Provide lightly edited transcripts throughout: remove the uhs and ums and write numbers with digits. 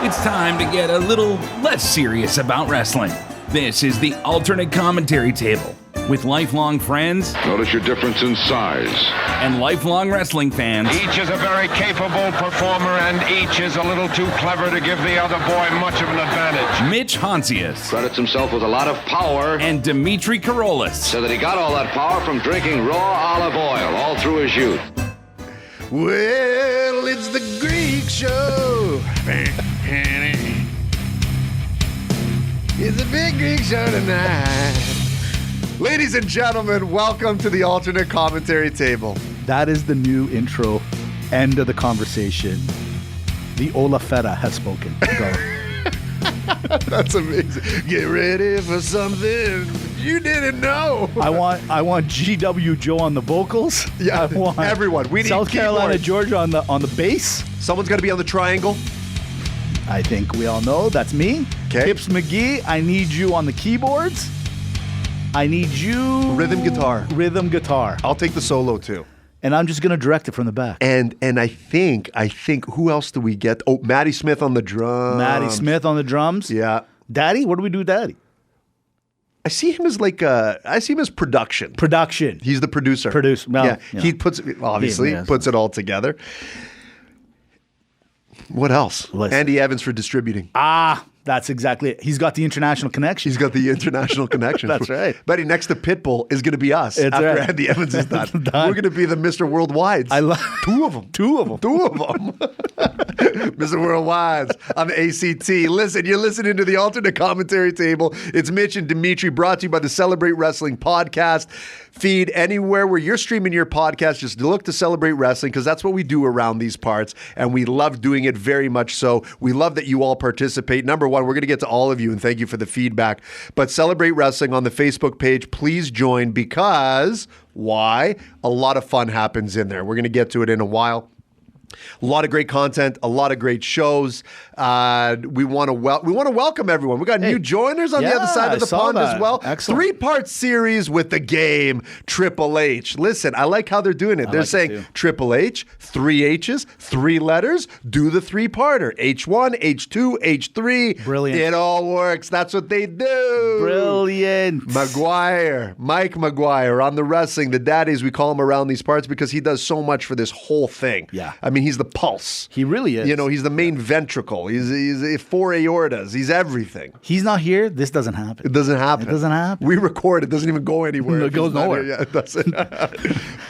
It's time to get a little less serious about wrestling. This is the Alternate Commentary Table with lifelong friends. Notice your difference in size. And lifelong wrestling fans. Each is a very capable performer, and each is a little too clever to give the other boy much of an advantage. Mitch Hontzias. Credits himself with a lot of power. And Dimitri Korolis. So that he got all that power from drinking raw olive oil all through his youth. Well, it's the Greek show. It's a big Greek show tonight. Ladies and gentlemen, welcome to the Alternate Commentary Table. That is the new intro. End of the conversation. The Ola Feta has spoken. Go. That's amazing. Get ready for something you didn't know. I want GW Joe on the vocals. Yeah, I want everyone. We need South Carolina keyboards. Georgia on the bass. Someone's got to be on the triangle. I think we all know that's me. 'Kay. Hips McGee, I need you on the keyboards. I need you Rhythm guitar. Rhythm guitar. I'll take the solo too. And I'm just gonna direct it from the back. And I think who else do we get? Oh, Maddie Smith on the drums. Maddie Smith on the drums. Yeah. Daddy, what do we do with Daddy? I see him as production. Production. He's the producer. Well, yeah. He puts it all together. What else? Listen. Andy Evans for distributing. That's exactly it. He's got the international connection. He's got the international connection. That's right. Buddy, next to Pitbull is going to be us It's after right. Andy Evans is done. Done. We're going to be the Mr. Worldwides. I love two of them. Two of them. Mr. Worldwides on the ACT. Listen, you're listening to the Alternate Commentary Table. It's Mitch and Dimitri, brought to you by the Celebrate Wrestling podcast feed. Anywhere where you're streaming your podcast, just look to Celebrate Wrestling, because that's what we do around these parts, and we love doing it very much so. We love that you all participate. Number one, we're going to get to all of you, and thank you for the feedback. But Celebrate Wrestling on the Facebook page, please join, because why? A lot of fun happens in there. We're going to get to it in a while. A lot of great content, a lot of great shows. We want to welcome everyone. We got new joiners on the other side of the pond as well. Excellent. 3-part series with the game Triple H. Listen, I like how they're doing it. They're saying Triple H, 3 H's, 3 letters, do the 3-parter. H1, H2, H3. Brilliant. It all works. That's what they do. Brilliant. Mike McGuire on the wrestling, the daddies, we call him around these parts because he does so much for this whole thing. Yeah. I mean, he's the pulse. He really is. You know, he's the main ventricle. He's 4 aortas. He's everything. He's not here. This doesn't happen. It doesn't happen. It doesn't happen. We record. It doesn't even go anywhere. It goes nowhere. Yeah, it doesn't.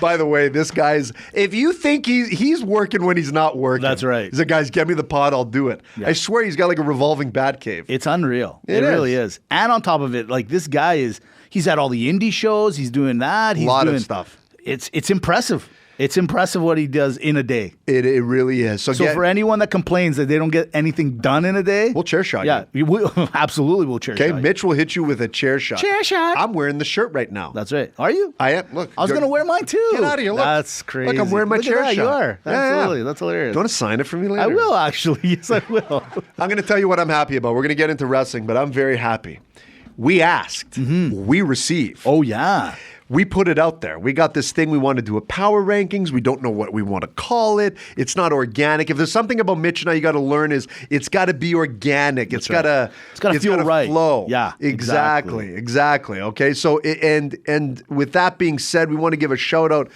By the way, this guy's, if you think he's working when he's not working. That's right. He's like, guys, get me the pod. I'll do it. Yeah. I swear he's got like a revolving bat cave. It's unreal. It really is. And on top of it, like, this guy he's at all the indie shows. He's doing that. He's a lot doing of stuff. It's impressive. It's impressive what he does in a day. It really is. So for anyone that complains that they don't get anything done in a day, we'll chair shot you. Yeah, absolutely we'll chair shot. Okay, Mitch will hit you with a chair shot. Chair shot. I'm wearing the shirt right now. That's right. Are you? I am. Look. I was going to wear mine too. Get out of here. Look. That's crazy. Look, I'm wearing my chair shot. You are. Absolutely. Yeah. That's hilarious. Do you want to sign it for me later? I will, actually. Yes, I will. I'm going to tell you what I'm happy about. We're going to get into wrestling, but I'm very happy. We asked. We received. Oh, yeah. We put it out there. We got this thing. We want to do a power rankings. We don't know what we want to call it. It's not organic. If there's something about Mitch and I you got to learn is it's got to be organic. It's got to feel right. Flow. Yeah, exactly. Okay. So and with that being said, we want to give a shout out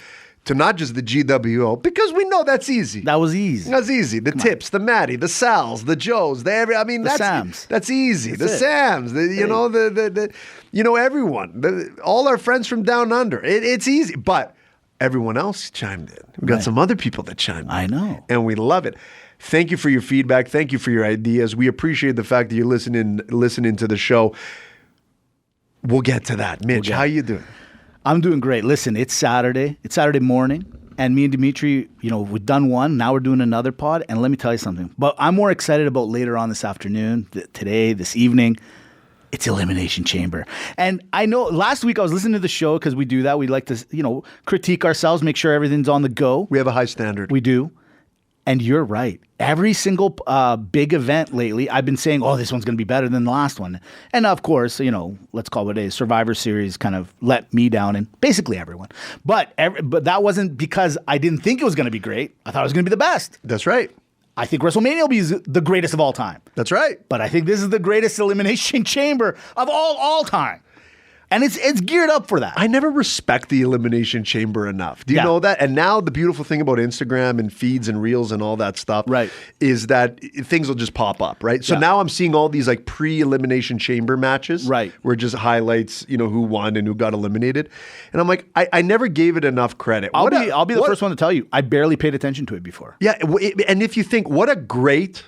to not just the GWO, because we know that's easy. That was easy. That's easy. The Tips, the Matty, the Sals, the Joes, that's Sams. That's easy. That's the Sams, everyone. All our friends from down under. It's easy. But everyone else chimed in. We've got some other people that chimed in. I know. And we love it. Thank you for your feedback. Thank you for your ideas. We appreciate the fact that you're listening to the show. We'll get to that. Mitch, how you doing? I'm doing great. Listen, it's Saturday. It's Saturday morning. And me and Dimitri, we've done one. Now we're doing another pod. And let me tell you something. But I'm more excited about later on this afternoon, today, this evening. It's Elimination Chamber. And I know last week I was listening to the show because we do that. We like to, critique ourselves, make sure everything's on the go. We have a high standard. We do. And you're right. Every single big event lately, I've been saying, oh, this one's going to be better than the last one. And of course, let's call it a Survivor Series kind of let me down, and basically everyone. But that wasn't because I didn't think it was going to be great. I thought it was going to be the best. That's right. I think WrestleMania will be the greatest of all time. That's right. But I think this is the greatest Elimination Chamber of all time. And it's geared up for that. I never respect the Elimination Chamber enough. Do you know that? And now the beautiful thing about Instagram and feeds and reels and all that stuff is that things will just pop up, right? So now I'm seeing all these like pre-Elimination Chamber matches, where it just highlights, who won and who got eliminated. And I'm like, I never gave it enough credit. I'll be the first one to tell you, I barely paid attention to it before. Yeah, and if you think, what a great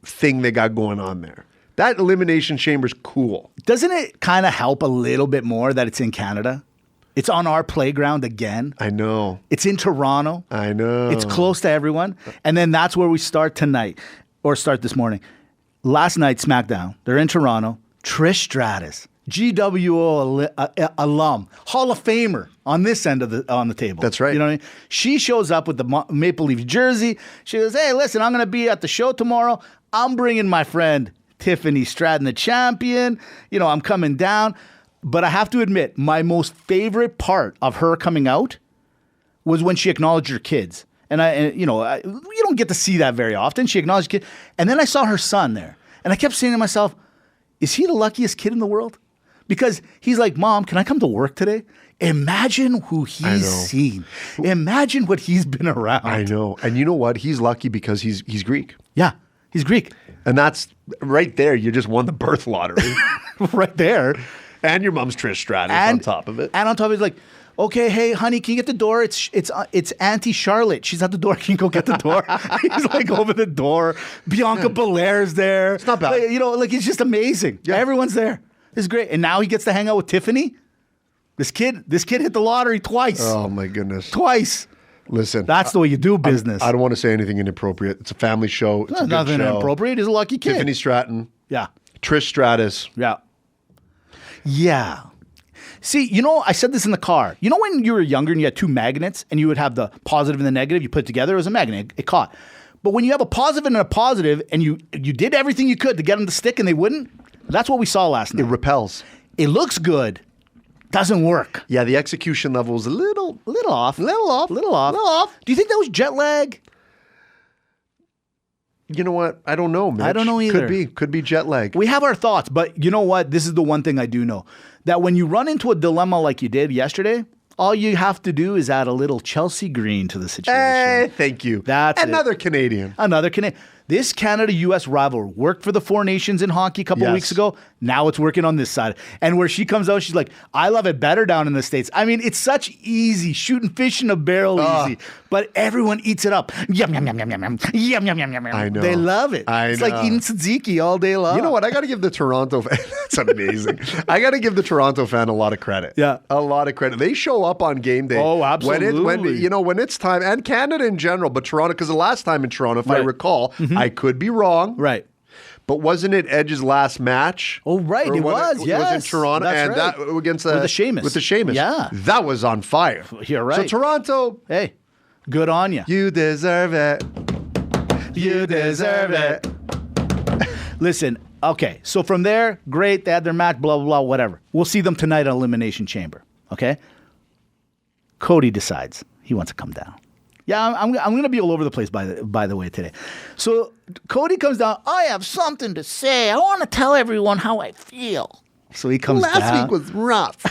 thing they got going on there. That Elimination Chamber's cool. Doesn't it kind of help a little bit more that it's in Canada? It's on our playground again. I know. It's in Toronto. I know. It's close to everyone. And then that's where we start tonight, or start this morning. Last night, SmackDown, they're in Toronto. Trish Stratus, GWO alum, Hall of Famer on this end on the table. That's right. You know what I mean? She shows up with the Maple Leaf jersey. She goes, hey, listen, I'm going to be at the show tomorrow. I'm bringing my friend Tiffany Stratton, the champion. I'm coming down. But I have to admit, my most favorite part of her coming out was when she acknowledged her kids. And you don't get to see that very often. She acknowledged kids. And then I saw her son there. And I kept saying to myself, is he the luckiest kid in the world? Because he's like, Mom, can I come to work today? Imagine who he's seen. Imagine what he's been around. I know. And you know what? He's lucky because he's Greek. Yeah, he's Greek. And that's right there. You just won the birth lottery. Right there. And your mom's Trish Stratus on top of it. And on top of it, like, okay, hey, honey, can you get the door? It's Auntie Charlotte. She's at the door. Can you go get the door? He's like over the door. Bianca Belair's there. It's not bad. Like it's just amazing. Yeah. Everyone's there. It's great. And now he gets to hang out with Tiffany. This kid hit the lottery twice. Oh my goodness. Twice. Listen, that's the way you do business. I don't want to say anything inappropriate. It's a family show. It's nothing inappropriate. He's a lucky kid. Tiffany Stratton. Yeah. Trish Stratus. Yeah. Yeah. See, I said this in the car. When you were younger and you had two magnets and you would have the positive and the negative, you put it together, it was a magnet. It caught. But when you have a positive and a positive and you did everything you could to get them to stick and they wouldn't, that's what we saw last night. It repels. It looks good. Doesn't work. Yeah, the execution level is a little off. Do you think that was jet lag? You know what? I don't know, Mitch. I don't know either. Could be jet lag. We have our thoughts, but you know what? This is the one thing I do know. That when you run into a dilemma like you did yesterday, all you have to do is add a little Chelsea green to the situation. Hey, thank you. That's Another Canadian. This Canada-U.S. rivalry worked for the Four Nations in hockey a couple of weeks ago. Now it's working on this side. And where she comes out, she's like, I love it better down in the States. I mean, it's such easy, shooting fish in a barrel easy. But everyone eats it up. Yum, yum, yum, yum, yum, yum. Yum, yum, yum, yum, yum. I know. They love it. It's like eating tzatziki all day long. You know what? I got to give the Toronto fan, that's amazing. I got to give the Toronto fan a lot of credit. Yeah. A lot of credit. They show up on game day. Oh, absolutely. When it's time, and Canada in general, but Toronto, because the last time in Toronto, if I recall, I could be wrong. Right. But wasn't it Edge's last match? Oh, right. It was, yes. It was in Toronto. That's and right. that against with the Sheamus. With the Sheamus. Yeah. That was on fire. You're right. So Toronto. Hey, good on you. You deserve it. You deserve it. Listen, okay. So from there, great. They had their match, blah, blah, blah, whatever. We'll see them tonight at Elimination Chamber. Okay? Cody decides he wants to come down. Yeah, I'm going to be all over the place, by the way, today. So Cody comes down. I have something to say. I want to tell everyone how I feel. So he comes down. Last week was rough.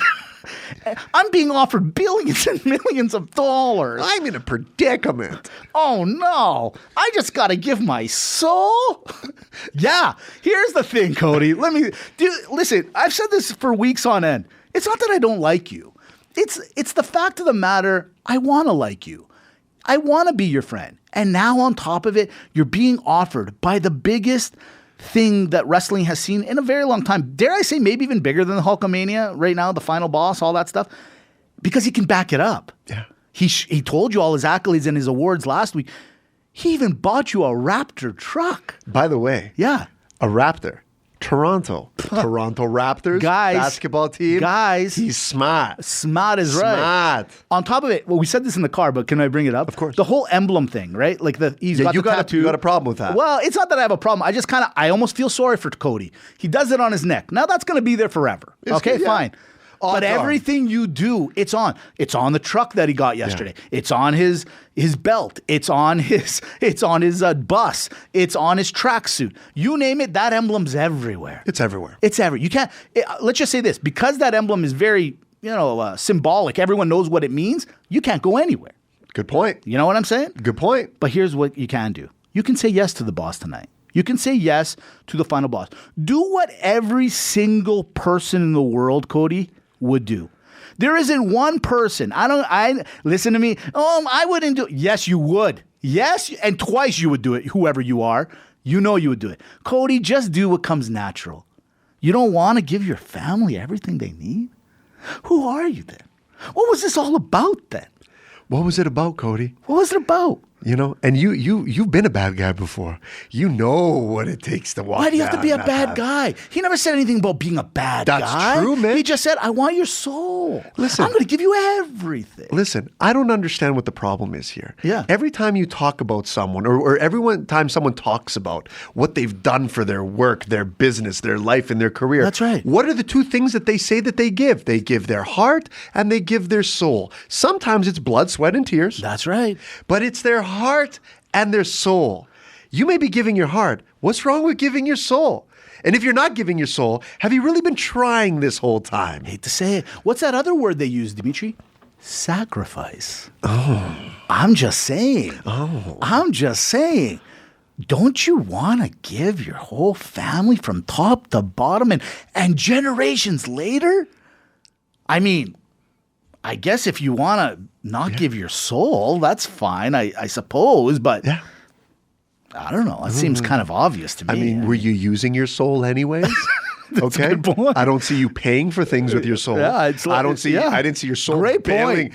I'm being offered billions and millions of dollars. I'm in a predicament. Oh, no. I just got to give my soul? Yeah. Here's the thing, Cody. Listen, I've said this for weeks on end. It's not that I don't like you. It's the fact of the matter, I want to like you. I want to be your friend. And now on top of it, you're being offered by the biggest thing that wrestling has seen in a very long time. Dare I say maybe even bigger than the Hulkamania right now, the final boss, all that stuff. Because he can back it up. Yeah. He told you all his accolades and his awards last week. He even bought you a Raptor truck. By the way. Yeah. A Raptor. Toronto Raptors basketball team. Guys. He's smart. Smart is right. Smart. On top of it, well, we said this in the car, but can I bring it up? Of course. The whole emblem thing, right? Like he's got the tattoo. You got a problem with that. Well, it's not that I have a problem. I almost feel sorry for Cody. He does it on his neck. Now that's going to be there forever. Okay, fine. But everything you do, it's on. It's on the truck that he got yesterday. Yeah. It's on his belt. It's on his bus. It's on his tracksuit. You name it, that emblem's everywhere. It's everywhere. It's everywhere. You can't. Let's just say this: because that emblem is very, symbolic. Everyone knows what it means. You can't go anywhere. Good point. You know what I'm saying? Good point. But here's what you can do. You can say yes to the boss tonight. You can say yes to the final boss. Do what every single person in the world, Cody, would do. There isn't one person. Listen to me. Oh, I wouldn't do it. Yes, you would. Yes, and twice you would do it, whoever you are. You know you would do it. Cody, just do what comes natural. You don't want to give your family everything they need? Who are you then? What was this all about then? What was it about, Cody? What was it about? And you've been a bad guy before. You know what it takes to walk. Why do you have to be a down bad that guy? He never said anything about being a bad guy. That's true, man. He just said, I want your soul. Listen. I'm going to give you everything. Listen, I don't understand what the problem is here. Yeah. Every time you talk about someone or every time someone talks about what they've done for their work, their business, their life, and their career. That's right. What are the two things that they say that they give? They give their heart and they give their soul. Sometimes it's blood, sweat, and tears. That's right. But it's their heart and their soul. You may be giving your heart. What's wrong with giving your soul? And if you're not giving your soul, have you really been trying this whole time? Hate to say it. What's that other word they use, Dimitri? Sacrifice. Oh. I'm just saying. Oh. I'm just saying. Don't you want to give your whole family from top to bottom and generations later? I mean, I guess if you want to not give your soul, that's fine, I suppose. But I don't know. It seems kind of obvious to me. I mean, were you using your soul anyways? That's a good point. I don't see you paying for things with your soul. Yeah, it's like, I don't see. I didn't see your soul Great point.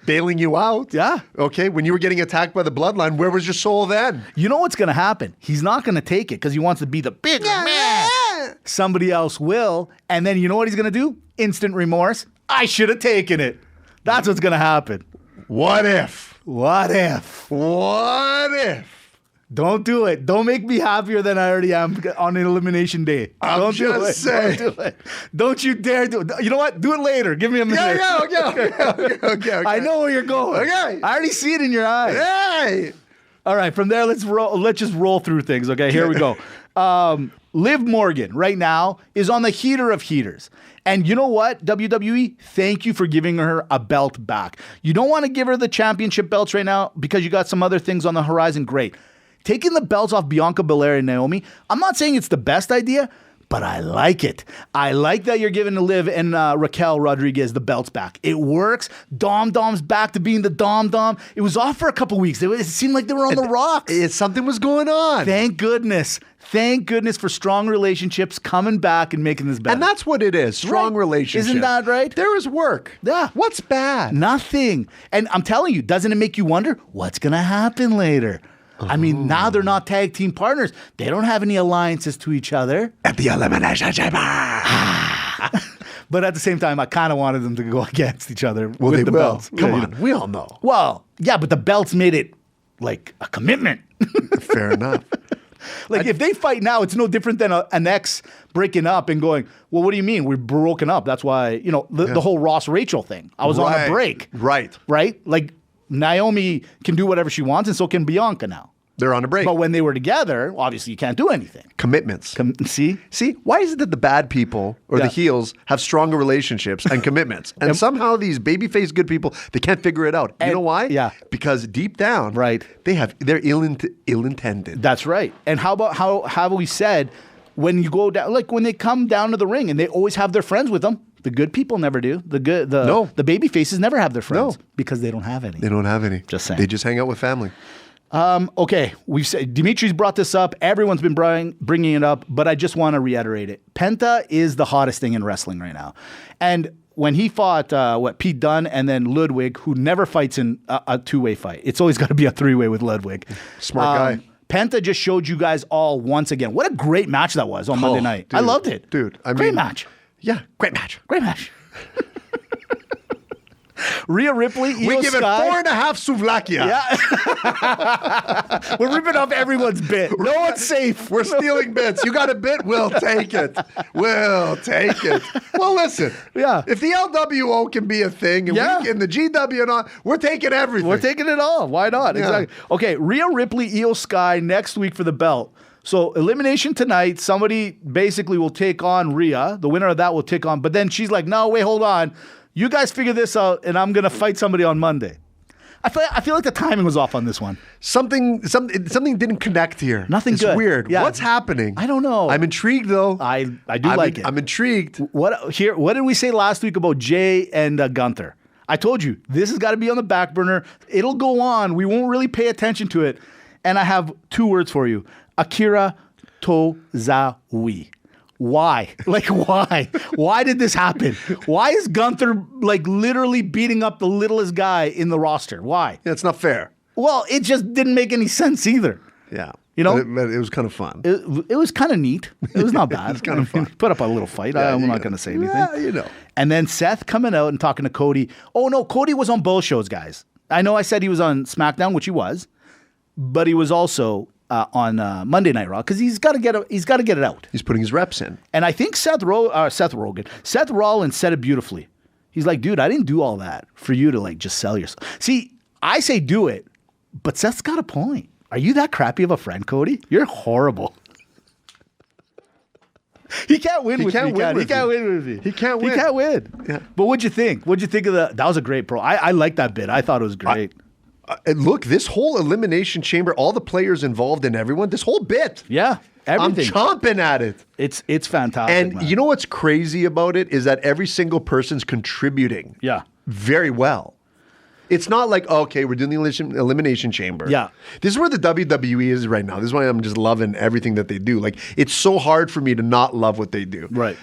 bailing you out. Yeah. Okay. When you were getting attacked by the bloodline, where was your soul then? You know what's going to happen? He's not going to take it because he wants to be the bigger man. Somebody else will, and then you know what he's going to do? Instant remorse. I should have taken it. That's what's going to happen. What if? What if? What if? Don't do it. Don't make me happier than I already am on Elimination Day. Don't do it. Don't you dare do it. You know what? Do it later. Give me a minute. Okay. I know where you're going. Okay. I already see it in your eyes. Hey. All right. From there, let's just roll through things. Okay. Here we go. Liv Morgan right now is on the heater of heaters. And you know what, WWE? Thank you for giving her a belt back. You don't want to give her the championship belts right now because you got some other things on the horizon. Great. Taking the belts off Bianca Belair and Naomi, I'm not saying it's the best idea, but I like it. I like that you're giving Liv and Raquel Rodriguez the belts back. It works. Dom's back to being the Dom. It was off for a couple weeks. It seemed like they were on the rocks. Something was going on. Thank goodness. Thank goodness for strong relationships coming back and making this better. And that's what it is. Strong relationships. Isn't that right? There is work. Yeah. What's bad? Nothing. And I'm telling you, doesn't it make you wonder what's going to happen later? I mean, now they're not tag team partners. They don't have any alliances to each other. At the Elimination Chamber. But at the same time, I kind of wanted them to go against each other with the belts. Come on. We all know. Well, yeah, but the belts made it like a commitment. Fair enough. If they fight now, it's no different than an ex breaking up and going, well, what do you mean? We're broken up. That's why, the whole Ross Rachel thing. I was on a break. Right. Right? Like Naomi can do whatever she wants and so can Bianca now. They're on a break. But when they were together, obviously you can't do anything. Commitments. See, why is it that the bad people or the heels have stronger relationships and commitments? And somehow these babyface good people, they can't figure it out. You know why? Yeah. Because deep down, right, they're ill-intended. That's right. And how about how have we said when you go down, like when they come down to the ring and they always have their friends with them? The good people never do. The baby faces never have their friends because they don't have any. They don't have any. Just saying. They just hang out with family. Okay, we've said Dimitri's brought this up. Everyone's been bringing it up, but I just want to reiterate it. Penta is the hottest thing in wrestling right now, and when he fought Pete Dunne and then Ludwig, who never fights in a two-way fight, it's always got to be a three-way with Ludwig. Smart guy. Penta just showed you guys all once again. What a great match that was on Monday night. Dude, I loved it, dude. Great match. Yeah, great match. Great match. Rhea Ripley, Io We give it Sky. 4.5 Suvlakia. Yeah. We're ripping off everyone's bit. No one's safe. We're stealing bits. You got a bit? We'll take it. We'll take it. Well, listen. Yeah. If the LWO can be a thing and, Yeah. and the GW and all, we're taking everything. We're taking it all. Why not? Yeah. Exactly. Okay, Rhea Ripley, Io Sky next week for the belt. So elimination tonight, somebody basically will take on Rhea. The winner of that will take on. But then she's like, no, wait, hold on. You guys figure this out, and I'm going to fight somebody on Monday. I feel like the timing was off on this one. Something didn't connect here. Nothing it's good. weird. Yeah. What's happening? I don't know. I'm intrigued, though. I do like it. I'm intrigued. What did we say last week about Jay and Gunther? I told you, this has got to be on the back burner. It'll go on. We won't really pay attention to it. And I have 2 words for you. Akira Tozawa. Why? Like, why? Why did this happen? Why is Gunther, like, literally beating up the littlest guy in the roster? Why? Yeah, it's not fair. Well, it just didn't make any sense either. Yeah. You know? But it was kind of fun. It was kind of neat. It was not bad. It was kind of fun. Put up a little fight. I'm not going to say anything. Yeah, you know. And then Seth coming out and talking to Cody. Oh, no, Cody was on both shows, guys. I know I said he was on SmackDown, which he was, but he was also on Monday Night Raw because he's got to get it out. He's putting his reps in. And I think Seth Rollins said it beautifully. He's like, dude, I didn't do all that for you to like just sell yourself. See, I say do it, but Seth's got a point. Are you that crappy of a friend, Cody? You're horrible. He can't win with me. He can't win with me. He can't win. He can't win. Yeah. But what'd you think? What'd you think of that was a great pro. I like that bit. I thought it was great. And look, this whole Elimination Chamber, all the players involved and everyone, this whole bit. Yeah. Everything. I'm chomping at it. It's fantastic. And man. you know what's crazy about it is that every single person's contributing very well. It's not like, okay, we're doing the Elimination Chamber. Yeah. This is where the WWE is right now. This is why I'm just loving everything that they do. Like, it's so hard for me to not love what they do. Right.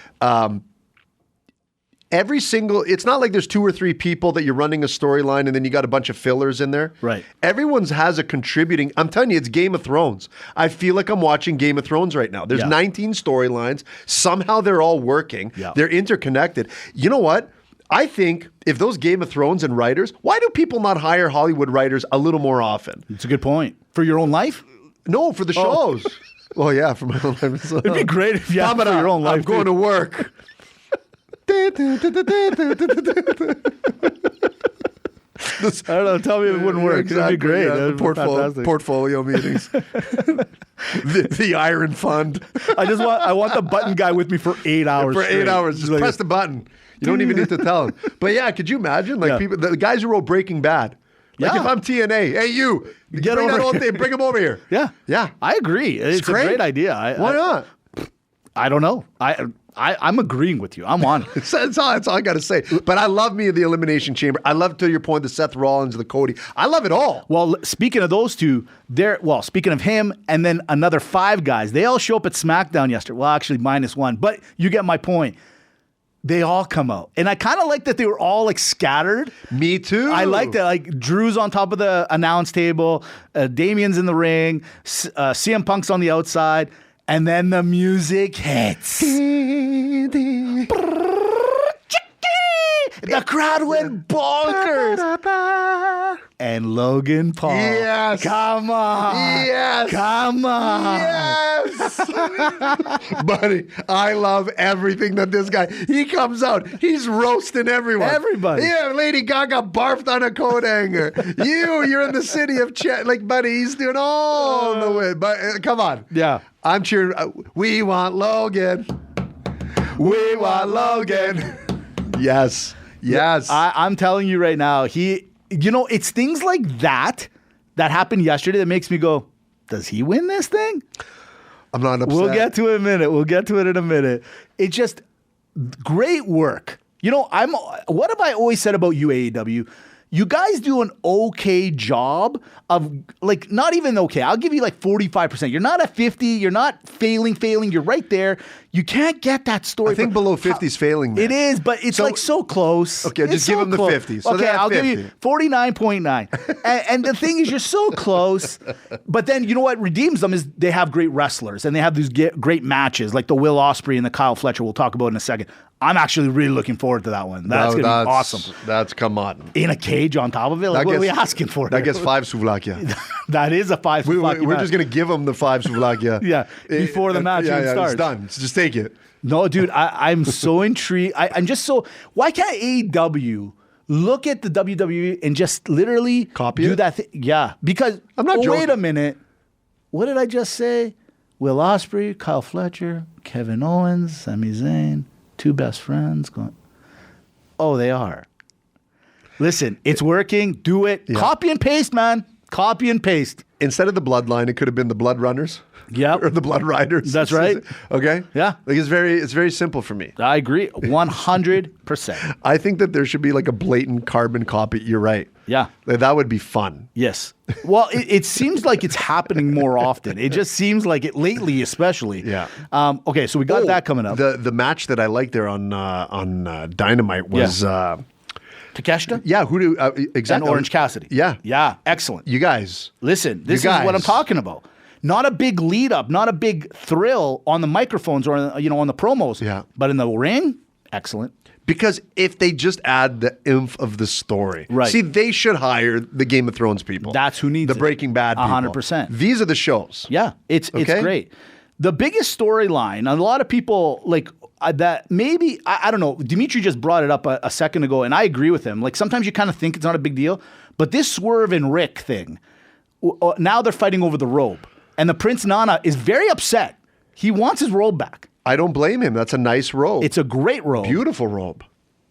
It's not like there's 2 or 3 people that you're running a storyline and then you got a bunch of fillers in there. Right. Everyone's has a contributing. I'm telling you, it's Game of Thrones. I feel like I'm watching Game of Thrones right now. There's 19 storylines. Somehow they're all working. Yeah. They're interconnected. You know what? I think if those Game of Thrones and writers, why do people not hire Hollywood writers a little more often? It's a good point. For your own life? No, for the shows. Well, yeah, for my own life as well. It'd be great if you had it for your own life. I'm going to work. I don't know. Tell me if it wouldn't work. Exactly, It'd be great. yeah, That'd be fantastic. portfolio meetings. the Iron Fund. I want the button guy with me for 8 hours. For 8 straight. hours. Just Like, press the button. You don't even need to tell him. But yeah, could you imagine? Like people, the guys who wrote Breaking Bad. Like if I'm TNA, hey you, Get bring over that old here. thing, bring him over here. Yeah. Yeah. I agree. It's a great idea. Why not? I don't know. I'm agreeing with you. I'm on it. That's all I got to say. But I love me the Elimination Chamber. I love, to your point, the Seth Rollins, the Cody. I love it all. Well, speaking of those two, speaking of him and then another 5 guys, they all show up at SmackDown yesterday. Well, actually, -1. But you get my point. They all come out. And I kind of like that they were all like scattered. Me too. I like that. Like Drew's on top of the announce table. Damien's in the ring. CM Punk's on the outside. And then the music hits. The crowd went bonkers. And Logan Paul. Yes. Come on. Yes. Come on. Yes. Buddy, I love everything that this guy, he comes out, he's roasting everyone. Everybody. Yeah, Lady Gaga barfed on a coat hanger. You're in the city of Chet. Like, buddy, he's doing all the way. But come on. Yeah. I'm cheering. We want Logan. We want Logan. Yes. Yes. I'm telling you right now, it's things like that happened yesterday that makes me go, does he win this thing? I'm not upset. We'll get to it in a minute. We'll get to it in a minute. It's just great work. What have I always said about you, AEW? You guys do an okay job of, like, not even okay. I'll give you like 45%. You're not at 50. You're not failing. You're right there. You can't get that story. I think below 50 is failing. Man. It is, but it's like so close. Okay, just give him the 50. So okay, I'll 50. give you 49.9. and the thing is, you're so close. But then, you know what redeems them is they have great wrestlers and they have these great matches, like the Will Ospreay and the Kyle Fletcher we'll talk about in a second. I'm actually really looking forward to that one. That's going to be awesome. That's come on. In a cage on top of it? Like, what are we asking for? That gets 5 souvlakia. That is a 5 souvlakia. We're just going to give them the 5 souvlakia. Yeah, before the match even starts. It's done. Just take it. No, dude, I'm so intrigued. I'm just so... Why can't AEW look at the WWE and just literally copy do it? that thing? Yeah, because... I'm not joking. Wait a minute. What did I just say? Will Ospreay, Kyle Fletcher, Kevin Owens, Sami Zayn, 2 best friends going... Oh, they are. Listen, it's working. Do it. Yeah. Copy and paste, man. Copy and paste. Instead of the Bloodline, it could have been the Blood Runners. Yep. Or the Blood Riders. That's right. Okay? Yeah. Like it's very simple for me. I agree. 100%. I think that there should be like a blatant carbon copy. You're right. Yeah. Like, that would be fun. Yes. Well, it seems like it's happening more often. It just seems like it lately, especially. Yeah. Okay, so we got that coming up. The match that I liked there on Dynamite was... Takeshita? Yeah, who do... exactly. And Orange Cassidy. Yeah. Yeah, excellent. You guys. Listen, this is what I'm talking about. Not a big lead up, not a big thrill on the microphones or on the promos. Yeah. But in the ring, excellent. Because if they just add the oomph of the story. Right. See, they should hire the Game of Thrones people. That's who needs the Breaking Bad people. 100%. These are the shows. Yeah, it's great. The biggest storyline, a lot of people like that maybe, I don't know, Dimitri just brought it up a second ago, and I agree with him. Like sometimes you kind of think it's not a big deal, but this Swerve and Rick thing, now they're fighting over the robe. And the Prince Nana is very upset. He wants his robe back. I don't blame him. That's a nice robe. It's a great robe. Beautiful robe.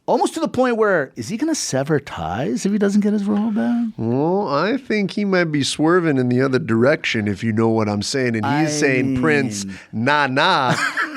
Almost to the point where, is he going to sever ties if he doesn't get his robe back? Well, I think he might be swerving in the other direction, if you know what I'm saying. And he's saying Prince Nana.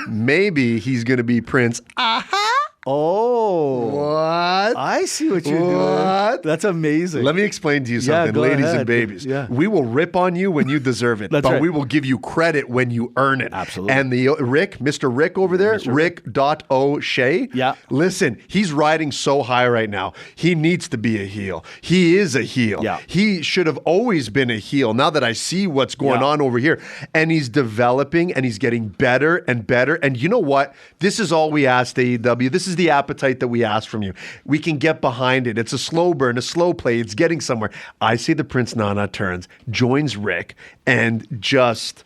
Maybe he's going to be Prince Aha. Oh. What? I see what you're doing. That's amazing. Let me explain to you something, ladies ahead. and babies. Yeah. We will rip on you when you deserve it, That's but right. we will give you credit when you earn it. Absolutely. And the Mr. Rick over there, Rick.O'Shea, Yeah. listen, he's riding so high right now. He needs to be a heel. He is a heel. Yeah. He should have always been a heel. Now that I see what's going on over here, and he's developing and he's getting better and better. And you know what? This is all we asked AEW. This is the appetite that we ask from you. We can get behind it. It's a slow burn, a slow play. It's getting somewhere. I see the Prince Nana turns, joins Rick, and just,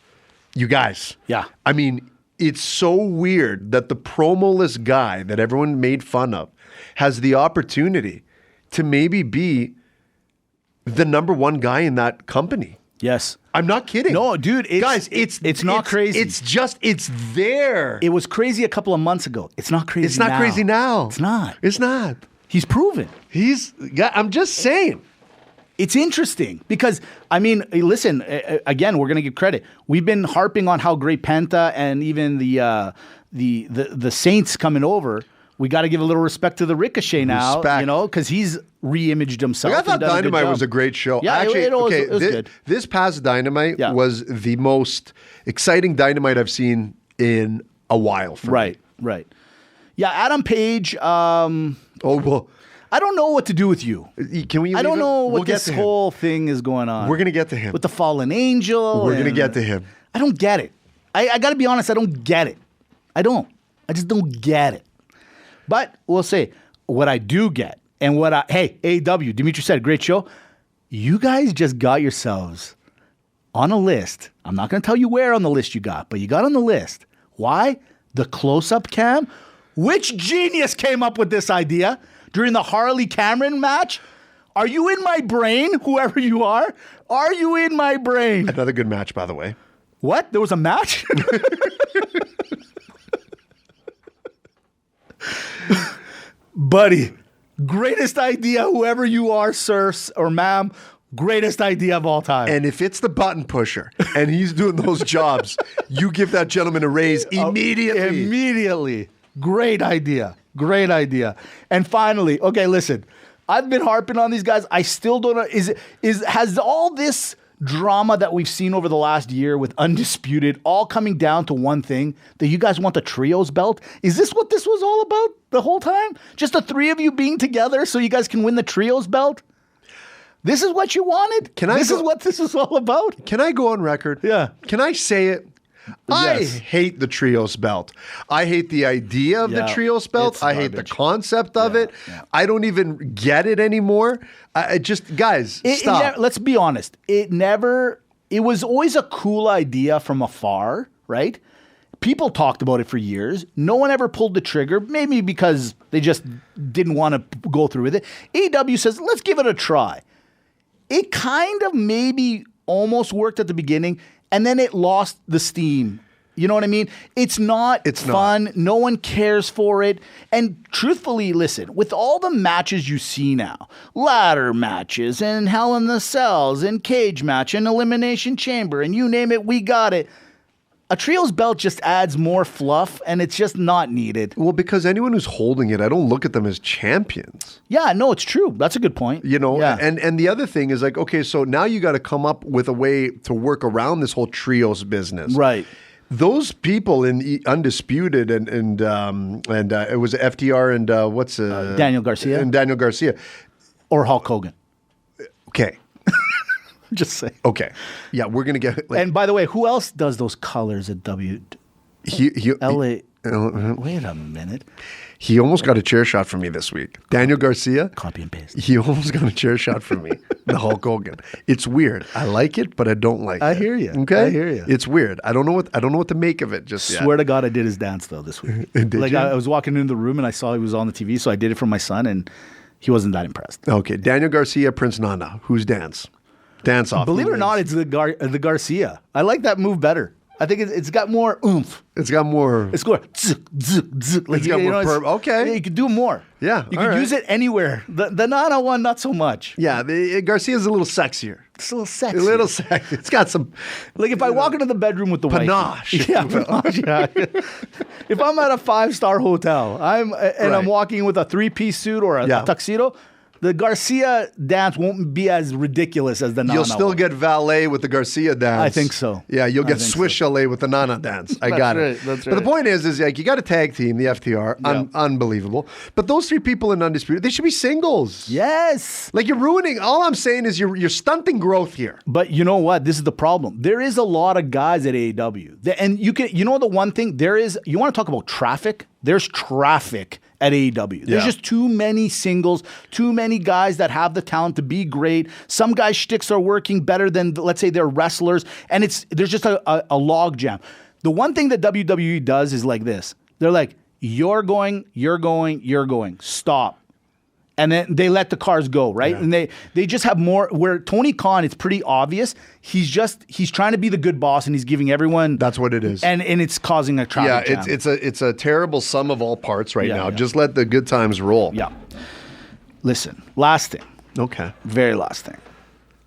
you guys. Yeah. I mean, it's so weird that the promo-less guy that everyone made fun of has the opportunity to maybe be the number one guy in that company. Yes. I'm not kidding. No, dude. Guys, it's not crazy. It's there. It was crazy a couple of months ago. It's not crazy now. It's not crazy now. It's not. It's not. He's proven. I'm just saying. It's interesting because, I mean, listen, again, we're going to give credit. We've been harping on how great Penta and even the Saints coming over. We got to give a little respect to the Ricochet now, because he's re-imaged himself. I thought Dynamite was a great show. Yeah, actually, it was good. This past Dynamite was the most exciting Dynamite I've seen in a while. Right. Yeah, Adam Page. Well, I don't know what to do with you. Can we? I don't know what this whole thing is going on. We're gonna get to him with the fallen angel. We're gonna get to him. I don't get it. I got to be honest. I don't get it. I just don't get it. But we'll say what I do get and hey, AEW, Dimitri said, great show. You guys just got yourselves on a list. I'm not going to tell you where on the list you got, but you got on the list. Why? The close-up cam? Which genius came up with this idea during the Harley Cameron match? Are you in my brain, whoever you are? Are you in my brain? Another good match, by the way. What? There was a match? Buddy, greatest idea, whoever you are, sir or ma'am, greatest idea of all time. And if it's the button pusher and he's doing those jobs, you give that gentleman a raise immediately. Immediately. Great idea. And finally, okay, listen, I've been harping on these guys. I still don't know. Has all this drama that we've seen over the last year with Undisputed all coming down to one thing, that you guys want the trios belt? Is this what this was all about the whole time? Just the three of you being together so you guys can win the trios belt? This is what you wanted? This is what this is all about? Can I go on record? Yeah. Can I say it? I Yes. hate the trios belt. I hate the idea of the Yeah, trios belt. it's I hate the garbage. concept of Yeah, it. yeah. I don't even get it anymore. I just, guys, stop. Let's be honest. It was always a cool idea from afar, right? People talked about it for years. No one ever pulled the trigger, maybe because they just didn't want to go through with it. AEW says, let's give it a try. It kind of maybe almost worked at the beginning, and then it lost the steam. You know what I mean? It's not fun. No one cares for it. And truthfully, listen, with all the matches you see now, ladder matches and Hell in the Cells and cage match and Elimination Chamber and you name it, we got it. A trios belt just adds more fluff, and it's just not needed. Well, because anyone who's holding it, I don't look at them as champions. Yeah, no, it's true. That's a good point. You know, Yeah. and the other thing is like, okay, so now you got to come up with a way to work around this whole trios business. Right. Those people in Undisputed and it was FTR and Daniel Garcia? and Daniel Garcia. Or Hulk Hogan. Okay. Just saying. Okay. Yeah, we're gonna get. Like, And by the way, who else does those colors at LA? Wait a minute. He almost got a chair shot from me this week. Daniel Garcia. Copy and paste. He almost got a chair shot from me. The Hulk Hogan. It's weird. I like it, but I don't like it. I hear you. Okay. I hear you. It's weird. I don't know what to make of it just yet. Swear to God, I did his dance though this week. Did like you? I was walking into the room and I saw he was on the TV, so I did it for my son, and he wasn't that impressed. Okay. Daniel Garcia, Prince Nana. Who's dance? Dance off. Believe Who it or not, wins? it's the Garcia. I like that move better. I think it's got more oomph. It's got more. It's going zzz, zzz, zzz. Like, It's got more okay. Yeah, you could do more. Yeah, You all could right. use it anywhere. The Nana one, not so much. Yeah, Garcia's a little sexier. It's a little sexy. A little sexy. It's got some. Like if I walk into the bedroom with the wife. Panache. Yeah, panache. Yeah. If I'm at a 5-star hotel, I'm Right. walking with a 3-piece suit or a tuxedo, the Garcia dance won't be as ridiculous as the Nana. You'll still one. get valet with the Garcia dance. I think so. Yeah, you'll I get think Swiss so. chalet with the Nana dance. I That's got it. right, that's But the right. point is like you got a tag team, the FTR, unbelievable. But those three people in Undisputed, they should be singles. Yes. Like you're ruining. All I'm saying is you're stunting growth here. But you know what? This is the problem. There is a lot of guys at AEW. And you know the one thing, you want to talk about traffic? There's traffic at AEW. There's Yeah. just too many singles, too many guys that have the talent to be great. Some guys' shticks are working better than, let's say, they're wrestlers. And there's just a log jam. The one thing that WWE does is like this. They're like, you're going. Stop. And then they let the cars go, right? Yeah. And they just have more. Where Tony Khan, it's pretty obvious. He's trying to be the good boss, and he's giving everyone. That's what it is. And it's causing a traffic jam. it's a terrible sum of all parts right Yeah, now. yeah. Just let the good times roll. Yeah. Listen, last thing, Okay. very last thing.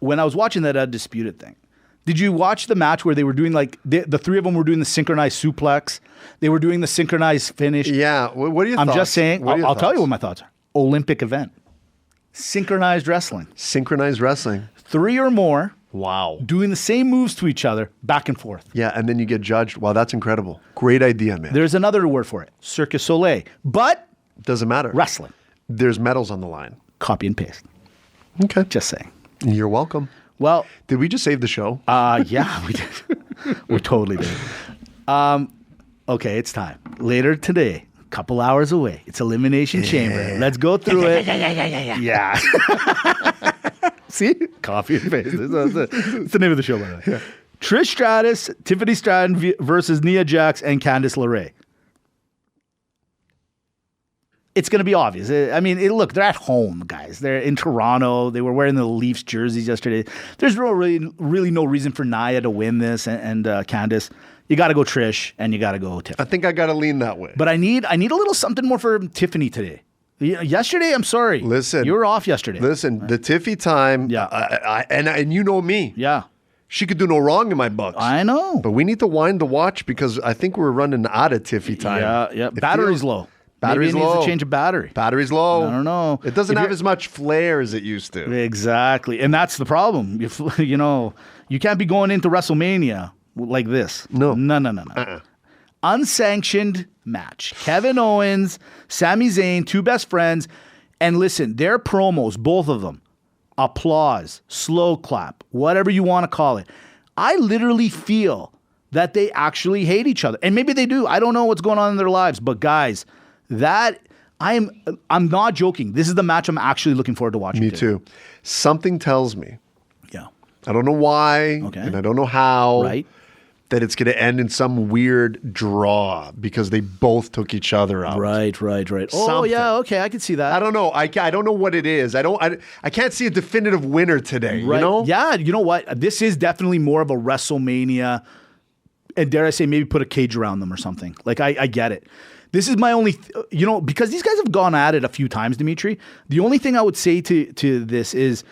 When I was watching that Undisputed thing, did you watch the match where they were doing like the three of them were doing the synchronized suplex? They were doing the synchronized finish. Yeah. What are your I'm thoughts? just saying. What are your I'll tell you thoughts? what my thoughts are. Olympic event, synchronized wrestling, Synchronized wrestling. 3 or more. Wow. Doing the same moves to each other, back and forth. Yeah, and then you get judged. Wow, that's incredible. Great idea, man. There's another word for it, Cirque du Soleil, but Doesn't matter. wrestling. There's medals on the line. Copy and paste. Okay. Just saying. You're welcome. Well, Did we just save the show? yeah, we did. We totally did. Okay, it's time. Later today, couple hours away, it's Elimination Chamber. Let's go through it. Yeah. See? Copy and paste. It's the name of the show, by the way. Yeah. Trish Stratus, Tiffany Stratton versus Nia Jax and Candice LeRae. It's going to be obvious. I mean, look, they're at home, guys. They're in Toronto. They were wearing the Leafs jerseys yesterday. There's really no reason for Nia to win this and Candice. You got to go Trish and you got to go Tiffany. I think I got to lean that way. But I need a little something more for Tiffany today. Yesterday, I'm sorry. Listen. You were off yesterday. Listen, the Tiffy time, Yeah. and you know me. Yeah. She could do no wrong in my books. I know. But we need to wind the watch because I think we're running out of Tiffy time. Yeah. It Battery's feels- Low. Battery's Maybe it low. needs to change a battery. Battery's low. I don't know. It doesn't If have you're- as much flair as it used to. Exactly. And that's the problem. You can't be going into WrestleMania like this. No. No. Unsanctioned match. Kevin Owens, Sami Zayn, two best friends. And listen, their promos, both of them, applause, slow clap, whatever you want to call it. I literally feel that they actually hate each other. And maybe they do. I don't know what's going on in their lives. But guys, I'm not joking. This is the match I'm actually looking forward to watching. Me too. Something tells me. Yeah. I don't know why, and I don't know how. Right. That it's going to end in some weird draw because they both took each other out. Right. Oh, Something. yeah, okay, I can see that. I don't know. I don't know what it is. I can't see a definitive winner today, Right. you know? Yeah, you know what? This is definitely more of a WrestleMania, and dare I say, maybe put a cage around them or something. Like, I get it. This is my only, because these guys have gone at it a few times, Dimitri. The only thing I would say to this is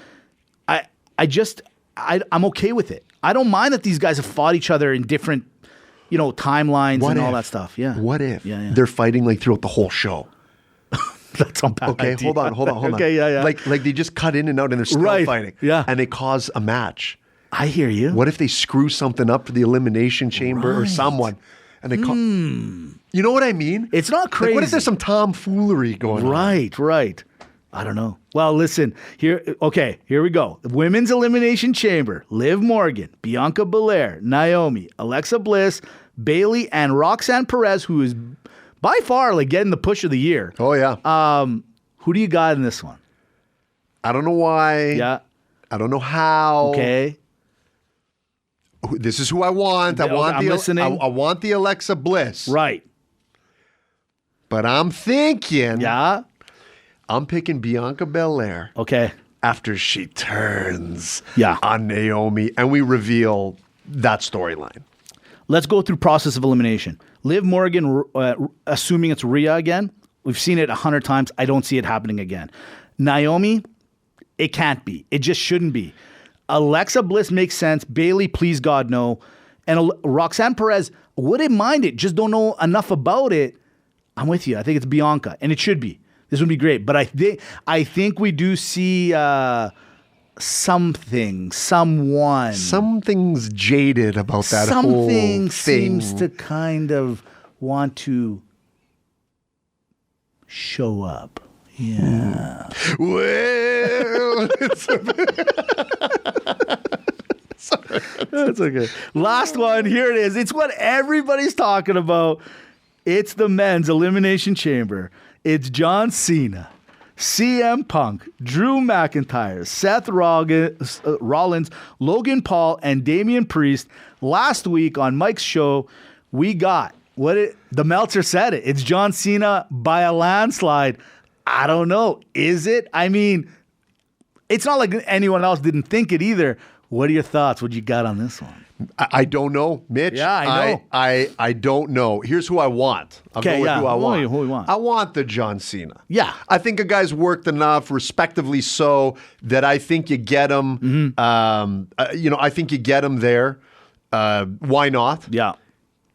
I'm okay with it. I don't mind that these guys have fought each other in different, timelines all that stuff. Yeah. What if they're fighting like throughout the whole show? That's a bad Okay, idea. hold on. Okay, yeah. Like they just cut in and out and they're still fighting. Yeah. And they cause a match. I hear you. What if they screw something up for the Elimination Chamber or someone? And they call. You know what I mean? It's not crazy. Like, what if there's some tomfoolery going on? Right. I don't know. Well, listen, here we go. The Women's Elimination Chamber, Liv Morgan, Bianca Belair, Naomi, Alexa Bliss, Bayley, and Roxanne Perez, who is by far getting the push of the year. Oh, yeah. Who do you got in this one? I don't know why. Yeah. I don't know how. Okay. This is who I want. I'm listening. I want the Alexa Bliss. Right. But I'm thinking. Yeah. I'm picking Bianca Belair. Okay. After she turns Yeah. on Naomi and we reveal that storyline. Let's go through process of elimination. Liv Morgan, assuming it's Rhea again. We've seen it 100 times. I don't see it happening again. Naomi, it can't be. It just shouldn't be. Alexa Bliss makes sense. Bayley, please God, no. And Roxanne Perez, wouldn't mind it. Just don't know enough about it. I'm with you. I think it's Bianca, and it should be. This would be great. But I think we do see someone. Something's jaded about that whole thing. Something seems to kind of want to show up. Yeah. Well, That's okay. Last one. Here it is. It's what everybody's talking about. It's the men's Elimination Chamber. It's John Cena, CM Punk, Drew McIntyre, Seth Rollins, Logan Paul, and Damian Priest. Last week on Mike's show, we got the Meltzer said it. It's John Cena by a landslide. I don't know. Is it? I mean, it's not like anyone else didn't think it either. What are your thoughts? What you got on this one? I don't know, Mitch. Yeah, I know. I don't know. Here's who I want. I'll go with who I want. Who you want? I want the John Cena. Yeah. I think a guy's worked enough, respectively so, that I think you get him. I think you get him there. Why not? Yeah.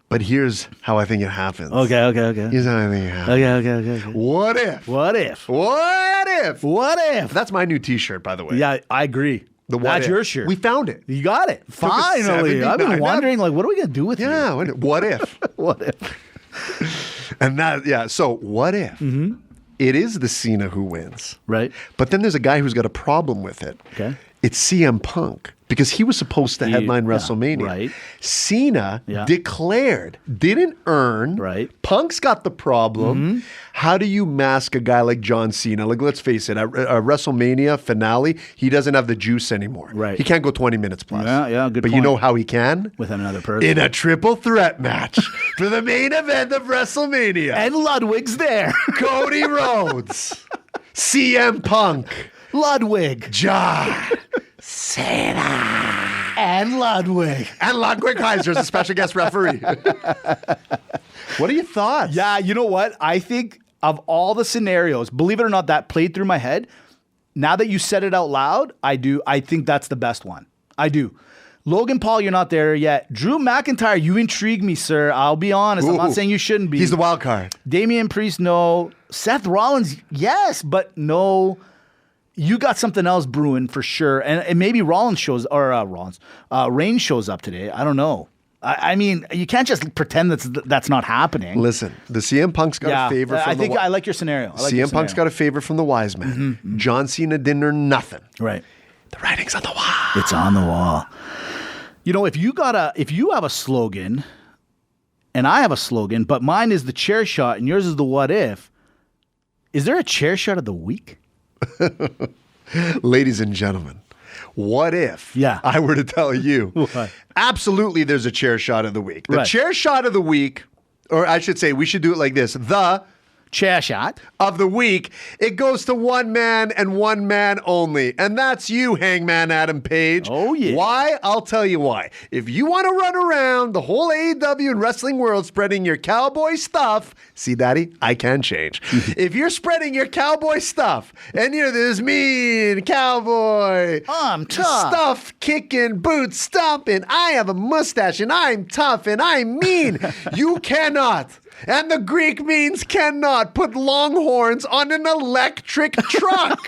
But here's how I think it happens. Okay. Here's how I think it happens. Okay. What if? That's my new T-shirt, by the way. Yeah, I agree. That's your shirt. We found it. You got it. Finally. I've been wondering, what are we going to do with you? Yeah. What if? What if? And that, yeah. So what if it is the Cena who wins? Right. But then there's a guy who's got a problem with it. Okay. It's CM Punk. Because he was supposed to headline WrestleMania. Right. Cena declared, didn't earn. Right. Punk's got the problem. How do you mask a guy like John Cena? Like, let's face it, a WrestleMania finale, he doesn't have the juice anymore. Right. He can't go 20 minutes plus. Yeah, good But point. you know how he can? With another person. In a triple threat match for the main event of WrestleMania. And Ludwig's there. Cody Rhodes, CM Punk, Ludwig. John Cena. And Ludwig. And Ludwig Kaiser is a special guest referee. What are your thoughts? Yeah, you know what? I think of all the scenarios, believe it or not, that played through my head. Now that you said it out loud, I do. I think that's the best one. I do. Logan Paul, you're not there yet. Drew McIntyre, you intrigue me, sir. I'll be honest. I'm not saying you shouldn't be. He's the wild card. Damian Priest, no. Seth Rollins, yes, but no. You got something else brewing for sure. And maybe Reigns shows up today. I don't know. I mean, you can't just pretend that's not happening. Listen, the CM Punk's got a favor from I like your scenario. CM Punk's got a favor from the wise man. John Cena didn't earn nothing. Right. The writing's on the wall. It's on the wall. You know, if you have a slogan, and I have a slogan, but mine is the chair shot and yours is the what if, is there a chair shot of the week? Ladies and gentlemen, what if I were to tell you, What? Absolutely there's a chair shot of the week. The chair shot of the week, or I should say we should do it like this, the chair shot of the week, it goes to one man and one man only. And that's you, Hangman Adam Page. Oh, yeah. Why? I'll tell you why. If you want to run around the whole AEW and wrestling world spreading your cowboy stuff, see, Daddy, I can change. If you're spreading your cowboy stuff, and you're this mean cowboy, I'm tough. Stuff kicking, boots stomping, I have a mustache and I'm tough and I'm mean, you cannot. And the Greek means cannot put longhorns on an electric truck.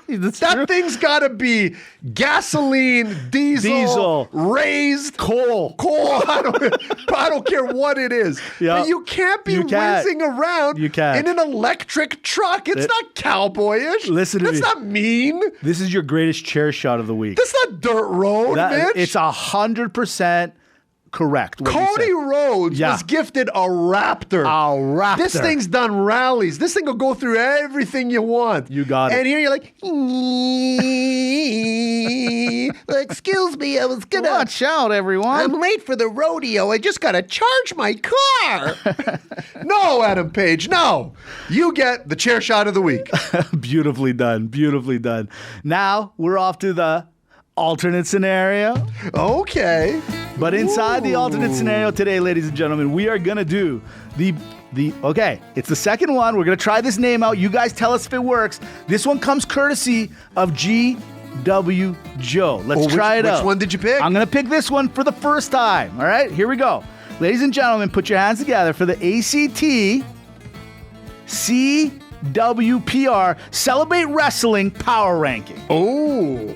That thing's got to be gasoline, diesel, raised coal. I don't care what it is. Yep. But you can't be whizzing around in an electric truck. It's not cowboyish. Listen to me. That's not mean. This is your greatest chair shot of the week. That's not dirt road, Mitch. It's 100% correct. Cody Rhodes was gifted a Raptor. A Raptor. This thing's done rallies. This thing will go through everything you want. You got it. And here you're like, excuse me, I was gonna... Watch out, everyone. I'm late for the rodeo. I just gotta charge my car. No, Adam Page, no. You get the chair shot of the week. Beautifully done. Beautifully done. Now we're off to the alternate scenario. Okay. But inside the alternate scenario today, ladies and gentlemen, we are going to do okay, it's the second one. We're going to try this name out. You guys tell us if it works. This one comes courtesy of GW Joe. Let's try it out. Which one did you pick? I'm going to pick this one for the first time. All right, here we go. Ladies and gentlemen, put your hands together for the ACT CWPR Celebrate Wrestling Power Ranking. Oh.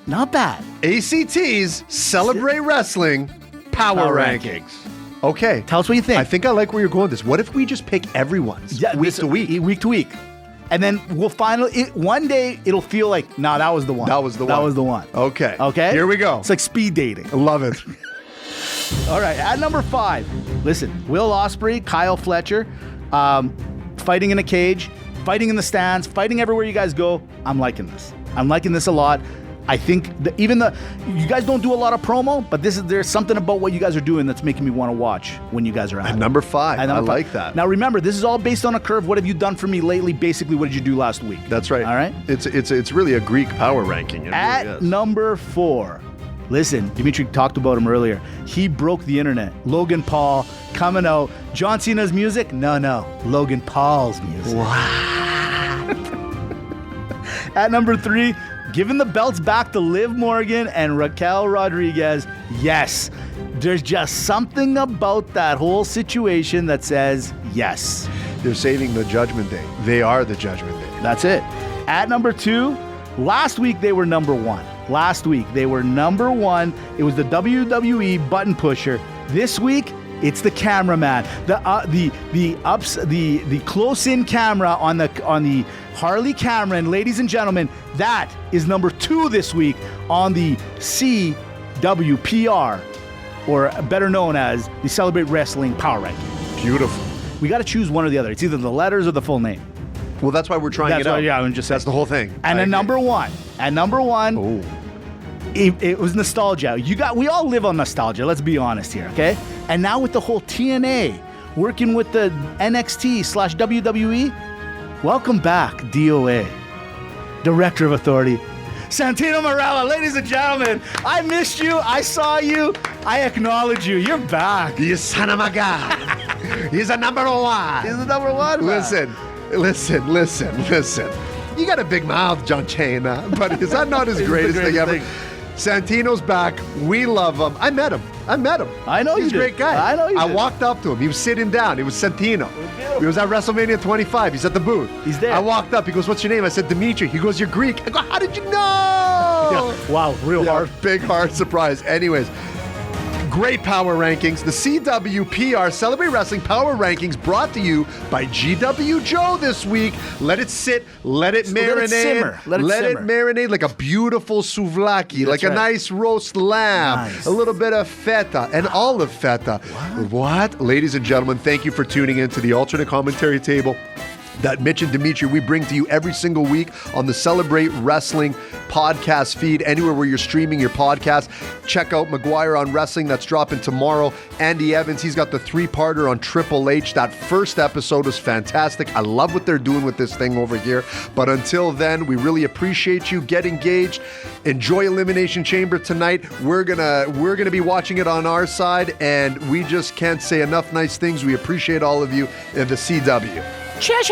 Not bad. ACT's Celebrate Wrestling Power Rankings. Okay. Tell us what you think. I think I like where you're going with this. What if we just pick everyone's week to week? Week to week. And then we'll one day it'll feel like, nah, that was the one. That was the one. Okay. Here we go. It's like speed dating. I love it. All right. At number 5, listen, Will Ospreay, Kyle Fletcher, fighting in a cage, fighting in the stands, fighting everywhere you guys go. I'm liking this. I'm liking this a lot. I think you guys don't do a lot of promo, but there's something about what you guys are doing that's making me want to watch when you guys are at it. Number 5. I like that. Now remember, this is all based on a curve. What have you done for me lately? Basically, what did you do last week? That's right. All right. It's really a Greek power ranking. At number 4, listen, Dimitri talked about him earlier. He broke the internet. Logan Paul coming out. John Cena's music? No. Logan Paul's music. Wow. At number 3, giving the belts back to Liv Morgan and Raquel Rodriguez. Yes, there's just something about that whole situation that says yes. They're saving the Judgment Day. They are the Judgment Day. That's it. At number 2, last week they were number 1. It was the WWE button pusher. This week, it's the cameraman. The close-in camera on the Harley Cameron, ladies and gentlemen, that is number 2 this week on the CWPR, or better known as the Celebrate Wrestling Power Ranking. Beautiful. We got to choose one or the other. It's either the letters or the full name. That's why we're trying it out. That's the whole thing. And at number one, it was nostalgia. We all live on nostalgia. Let's be honest here, okay? And now with the whole TNA working with the NXT/WWE, welcome back, DOA, Director of Authority, Santino Marella. Ladies and gentlemen, I missed you. I saw you. I acknowledge you. You're back. You son of a gun. He's a number 1. He's the number 1. Listen. You got a big mouth, John Cena, but is that not his greatest thing ever? Santino's back. We love him. I met him. I know He's you a great guy. I know you I did. walked up to him. He was sitting down. It was Santino. He was at WrestleMania 25. He's at the booth. He's there. I walked up. He goes, "What's your name?" I said, "Dimitri." He goes, "You're Greek." I go, "How did you know?" Yeah. Wow, real hard. Big heart surprise. Anyways, Great power rankings. The CWPR Celebrate Wrestling Power Rankings brought to you by GW Joe this week. Let it sit, let it marinate. Let it simmer. Let it marinate like a beautiful souvlaki, like a nice roast lamb, a little bit of feta, and olive feta. What? Ladies and gentlemen, thank you for tuning in to the Alternate Commentary Table that Mitch and Dimitri, we bring to you every single week on the Celebrate Wrestling podcast feed, anywhere where you're streaming your podcast. Check out McGuire on Wrestling, that's dropping tomorrow. Andy Evans, he's got the 3-parter on Triple H. That first episode was fantastic. I love what they're doing with this thing over here. But until then, we really appreciate you. Get engaged. Enjoy Elimination Chamber tonight. We're gonna be watching it on our side, and we just can't say enough nice things. We appreciate all of you in the CW. Cheers,